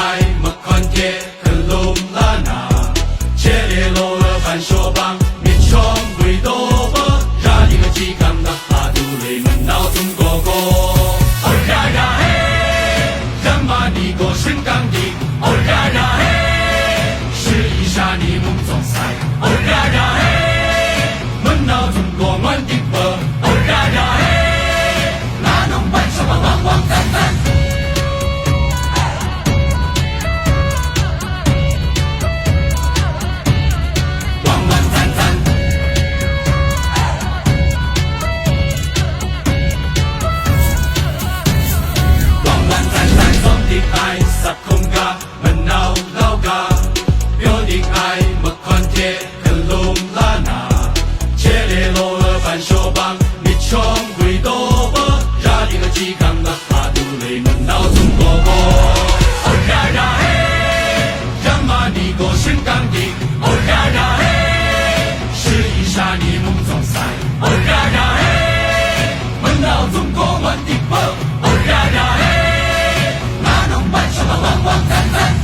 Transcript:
爱莫看见克隆拉纳，切列罗尔反说邦，灭穷为多伯，让你个鸡缸的哈杜雷们闹中国国。哦呀呀嘿，让马尼国神刚的，哦呀呀嘿，是一下你梦中塞，哦呀呀嘿，们闹中国满的伯，哦呀呀嘿，那能办什么汪汪赞赞？爱撒空嘎，门闹老嘎，标定爱莫看贴克隆拉纳，切列罗尔反说邦，灭穷为多伯，让你个鸡缸的哈杜雷门闹中国国。哦呀呀嘿，让马尼国神刚的，哦呀呀嘿，是一下你梦中塞，哦呀呀嘿，门闹中国满的伯，哦呀呀嘿。什么汪汪赞赞？